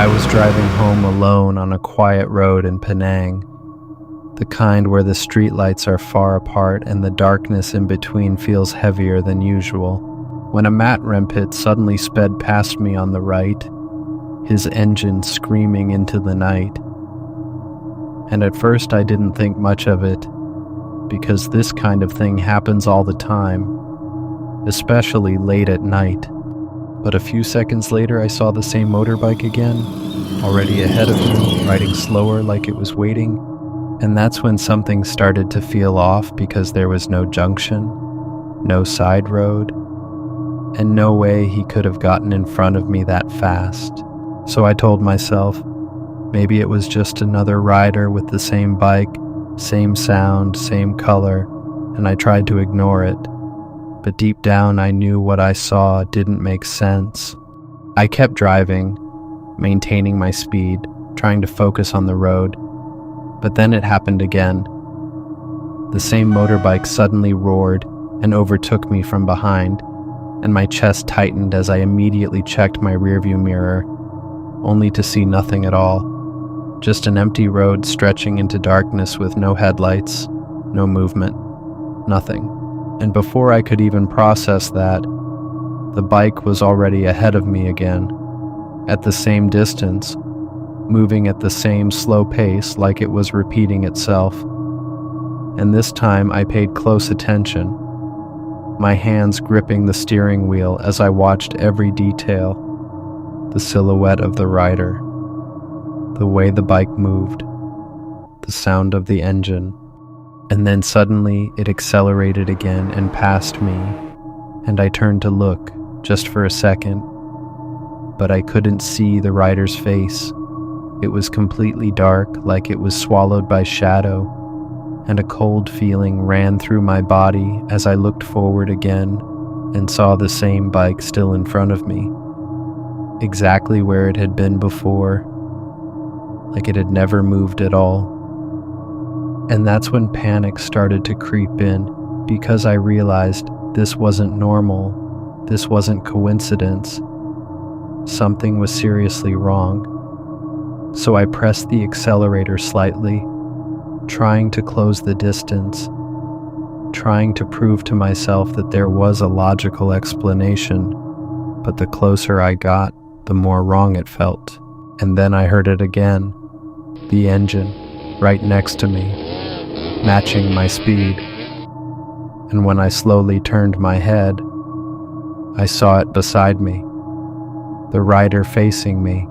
I was driving home alone on a quiet road in Penang, the kind where the streetlights are far apart and the darkness in between feels heavier than usual, when a mat rempit suddenly sped past me on the right, his engine screaming into the night. And at first I didn't think much of it, because this kind of thing happens all the time, especially late at night. But a few seconds later I saw the same motorbike again, already ahead of me, riding slower like it was waiting, and that's when something started to feel off because there was no junction, no side road, and no way he could have gotten in front of me that fast. So I told myself, maybe it was just another rider with the same bike, same sound, same color, and I tried to ignore it. But deep down I knew what I saw didn't make sense. I kept driving, maintaining my speed, trying to focus on the road. But then it happened again. The same motorbike suddenly roared and overtook me from behind, and my chest tightened as I immediately checked my rearview mirror, only to see nothing at all. Just an empty road stretching into darkness with no headlights, no movement, nothing. And before I could even process that, the bike was already ahead of me again, at the same distance, moving at the same slow pace like it was repeating itself. And this time I paid close attention, my hands gripping the steering wheel as I watched every detail, the silhouette of the rider, the way the bike moved, the sound of the engine. And then suddenly it accelerated again and passed me, and I turned to look, just for a second, but I couldn't see the rider's face. It was completely dark, like it was swallowed by shadow, and a cold feeling ran through my body as I looked forward again and saw the same bike still in front of me, exactly where it had been before, like it had never moved at all. And that's when panic started to creep in, because I realized this wasn't normal, this wasn't coincidence. Something was seriously wrong. So I pressed the accelerator slightly, trying to close the distance, trying to prove to myself that there was a logical explanation, but the closer I got, the more wrong it felt. And then I heard it again, the engine, right next to me, matching my speed. And when I slowly turned my head, I saw it beside me, the rider facing me,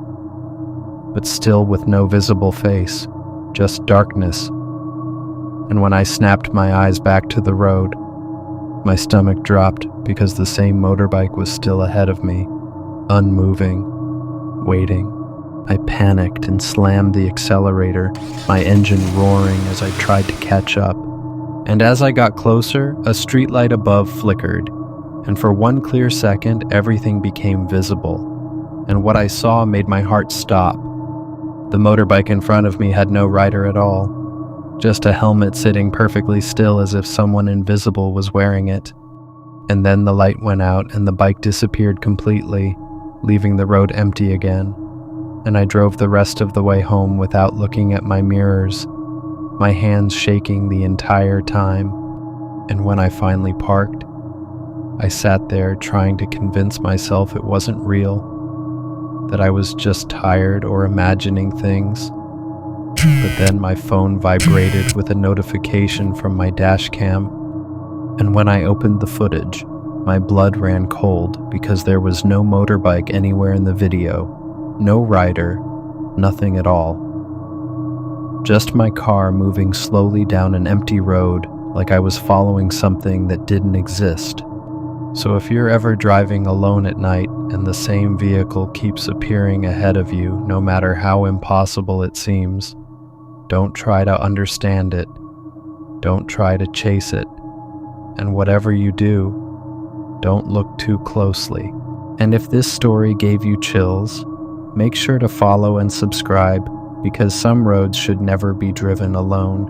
but still with no visible face, just darkness. And when I snapped my eyes back to the road, my stomach dropped because the same motorbike was still ahead of me, unmoving, waiting. I panicked and slammed the accelerator, my engine roaring as I tried to catch up. And as I got closer, a streetlight above flickered, and for one clear second, everything became visible. And what I saw made my heart stop. The motorbike in front of me had no rider at all, just a helmet sitting perfectly still as if someone invisible was wearing it. And then the light went out and the bike disappeared completely, leaving the road empty again. And I drove the rest of the way home without looking at my mirrors, my hands shaking the entire time. And when I finally parked, I sat there trying to convince myself it wasn't real, that I was just tired or imagining things. But then my phone vibrated with a notification from my dashcam, and when I opened the footage, my blood ran cold because there was no motorbike anywhere in the video. No rider, nothing at all. Just my car moving slowly down an empty road like I was following something that didn't exist. So if you're ever driving alone at night and the same vehicle keeps appearing ahead of you, no matter how impossible it seems, don't try to understand it. Don't try to chase it. And whatever you do, don't look too closely. And if this story gave you chills, make sure to follow and subscribe, because some roads should never be driven alone.